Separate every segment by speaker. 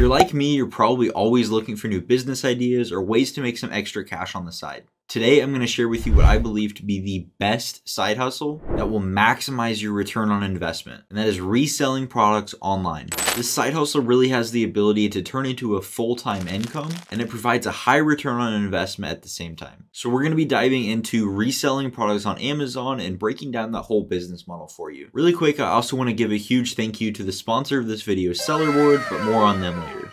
Speaker 1: you're like me, you're probably always looking for new business ideas or ways to make some extra cash on the side. Today, I'm going to share with you what I believe to be the best side hustle that will maximize your return on investment, and that is reselling products online. This side hustle really has the ability to turn into a full-time income, and it provides a high return on investment at the same time. So we're going to be diving into reselling products on Amazon and breaking down that whole business model for you. Really quick, I also want to give a huge thank you to the sponsor of this video, Sellerboard, but more on them later.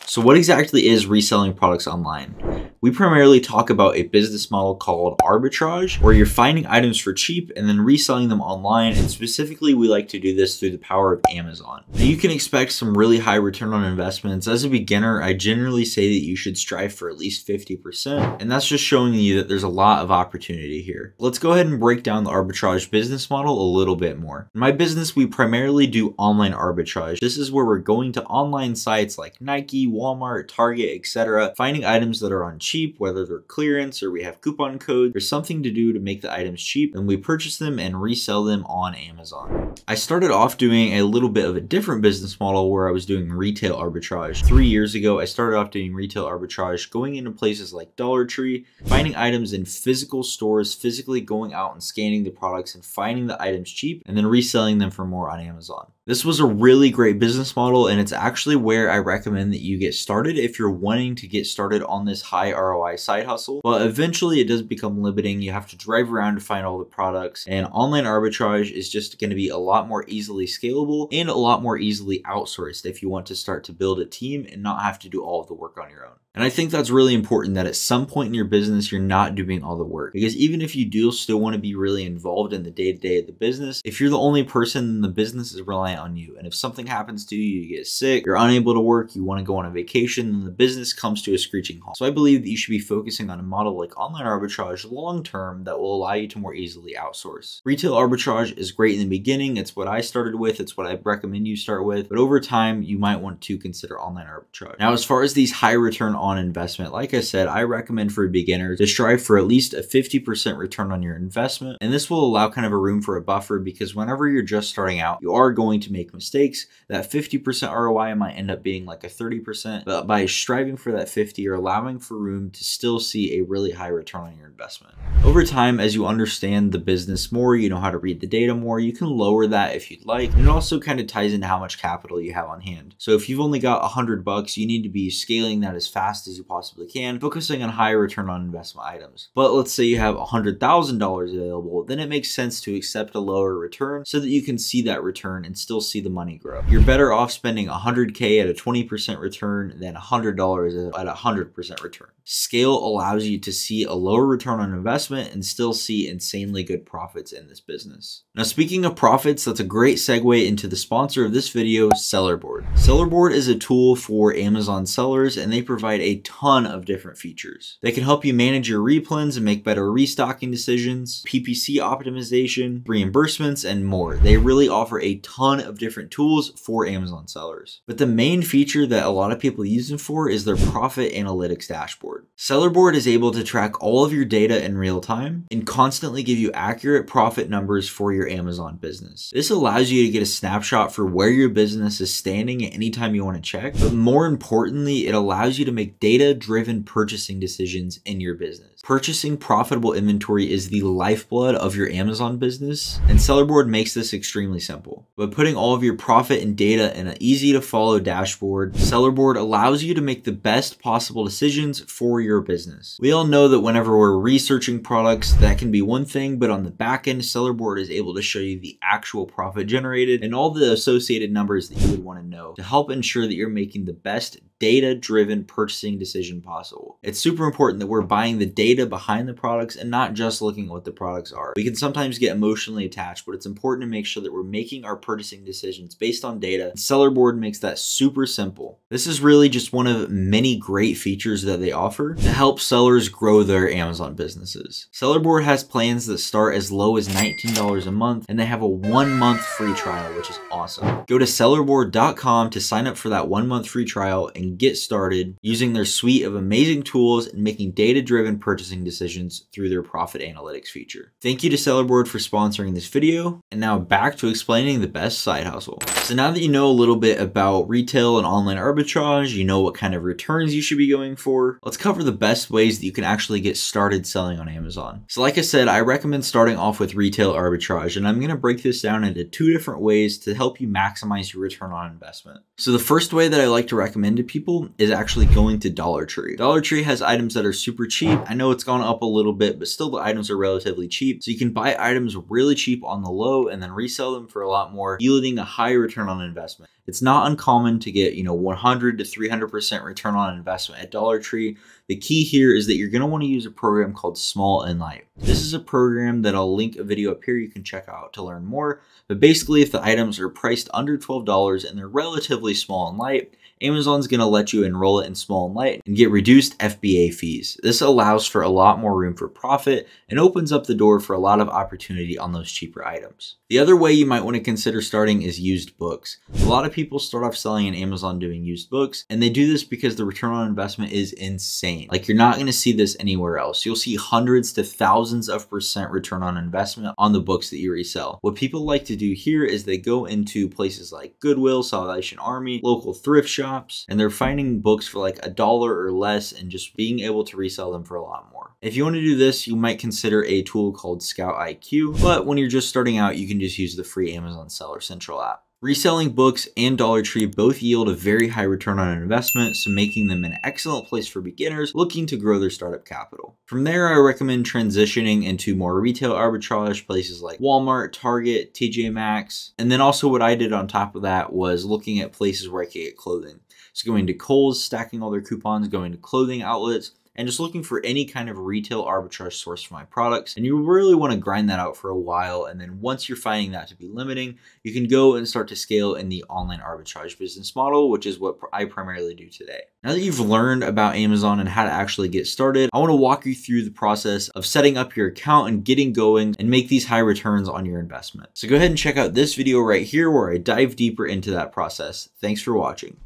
Speaker 1: So what exactly is reselling products online? We primarily talk about a business model called arbitrage, where you're finding items for cheap and then reselling them online, and specifically we like to do this through the power of Amazon. Now you can expect some really high return on investments. As a beginner, I generally say that you should strive for at least 50%, and that's just showing you that there's a lot of opportunity here. Let's go ahead and break down the arbitrage business model a little bit more. In my business, we primarily do online arbitrage. This is where we're going to online sites like Nike, Walmart, Target, etc., finding items that are on cheap, whether they're clearance or we have coupon codes or something to do to make the items cheap, and we purchase them and resell them on Amazon. I started off doing a little bit of a different business model where I was doing retail arbitrage. 3 years ago, I started off doing retail arbitrage, going into places like Dollar Tree, finding items in physical stores, physically going out and scanning the products and finding the items cheap and then reselling them for more on Amazon. This was a really great business model, and it's actually where I recommend that you get started if you're wanting to get started on this high ROI side hustle. But eventually it does become limiting. You have to drive around to find all the products, and online arbitrage is just going to be a lot more easily scalable and a lot more easily outsourced if you want to start to build a team and not have to do all of the work on your own. And I think that's really important, that at some point in your business, you're not doing all the work. Because even if you do still want to be really involved in the day-to-day of the business, if you're the only person, then the business is reliant on you. And if something happens to you, you get sick, you're unable to work, you want to go on a vacation, then the business comes to a screeching halt. So I believe that you should be focusing on a model like online arbitrage long-term that will allow you to more easily outsource. Retail arbitrage is great in the beginning. It's what I started with. It's what I recommend you start with. But over time, you might want to consider online arbitrage. Now, as far as these high return on investment, like I said, I recommend for beginners to strive for at least a 50% return on your investment. And this will allow kind of a room for a buffer, because whenever you're just starting out, you are going to make mistakes. That 50% ROI might end up being like a 30%, but by striving for that 50, you're allowing for room to still see a really high return on your investment. Over time, as you understand the business more, you know how to read the data more, you can lower that if you'd like. And it also kind of ties into how much capital you have on hand. So if you've only got $100, you need to be scaling that as fast as you possibly can, focusing on high return on investment items. But let's say you have $100,000 available, then it makes sense to accept a lower return so that you can see that return and still see the money grow. You're better off spending $100K at a 20% return than $100 at a 100% return. Scale allows you to see a lower return on investment and still see insanely good profits in this business. Now, speaking of profits, that's a great segue into the sponsor of this video, Sellerboard. Sellerboard is a tool for Amazon sellers, and they provide a ton of different features. They can help you manage your replens and make better restocking decisions, PPC optimization, reimbursements, and more. They really offer a ton of different tools for Amazon sellers. But the main feature that a lot of people use them for is their profit analytics dashboard. Sellerboard is able to track all of your data in real time and constantly give you accurate profit numbers for your Amazon business. This allows you to get a snapshot for where your business is standing at any time you want to check, but more importantly, it allows you to make data-driven purchasing decisions in your business. Purchasing profitable inventory is the lifeblood of your Amazon business, and Sellerboard makes this extremely simple. By putting all of your profit and data in an easy-to-follow dashboard, Sellerboard allows you to make the best possible decisions for your business. We all know that whenever we're researching products, that can be one thing, but on the back end, Sellerboard is able to show you the actual profit generated and all the associated numbers that you would want to know to help ensure that you're making the best data-driven purchasing decision possible. It's super important that we're buying the data behind the products and not just looking at what the products are. We can sometimes get emotionally attached, but it's important to make sure that we're making our purchasing decisions based on data. Sellerboard makes that super simple. This is really just one of many great features that they offer to help sellers grow their Amazon businesses. Sellerboard has plans that start as low as $19 a month, and they have a 1-month free trial, which is awesome. Go to sellerboard.com to sign up for that 1-month free trial and get started using their suite of amazing tools and making data-driven purchasing decisions through their profit analytics feature. Thank you to Sellerboard for sponsoring this video, and now back to explaining the best side hustle. So now that you know a little bit about retail and online arbitrage, arbitrage, you know what kind of returns you should be going for. Let's cover the best ways that you can actually get started selling on Amazon. So like I said, I recommend starting off with retail arbitrage, and I'm going to break this down into 2 different ways to help you maximize your return on investment. So the first way that I like to recommend to people is actually going to Dollar Tree. Dollar Tree has items that are super cheap. I know it's gone up a little bit, but still the items are relatively cheap. So you can buy items really cheap on the low and then resell them for a lot more, yielding a high return on investment. It's not uncommon to get, 100 to 300% return on investment at Dollar Tree. The key here is that you're going to want to use a program called Small and Light. This is a program that I'll link a video up here you can check out to learn more. But basically, if the items are priced under $12 and they're relatively small and light, Amazon's going to let you enroll it in Small and Light and get reduced FBA fees. This allows for a lot more room for profit and opens up the door for a lot of opportunity on those cheaper items. The other way you might want to consider starting is used books. A lot of people start off selling on Amazon doing used books, and they do this because the return on investment is insane. Like, you're not going to see this anywhere else. You'll see hundreds to thousands of % return on investment on the books that you resell. What people like to do here is they go into places like Goodwill, Salvation Army, local thrift shops, and they're finding books for like $1 or less and just being able to resell them for a lot more. If you want to do this, you might consider a tool called Scout IQ, but when you're just starting out, you can just use the free Amazon Seller Central app. Reselling books and Dollar Tree both yield a very high return on investment, so making them an excellent place for beginners looking to grow their startup capital. From there, I recommend transitioning into more retail arbitrage, places like Walmart, Target, TJ Maxx. And then also what I did on top of that was looking at places where I could get clothing. So going to Kohl's, stacking all their coupons, going to clothing outlets, and just looking for any kind of retail arbitrage source for my products. And you really want to grind that out for a while. And then once you're finding that to be limiting, you can go and start to scale in the online arbitrage business model, which is what I primarily do today. Now that you've learned about Amazon and how to actually get started, I want to walk you through the process of setting up your account and getting going and make these high returns on your investment. So go ahead and check out this video right here where I dive deeper into that process. Thanks for watching.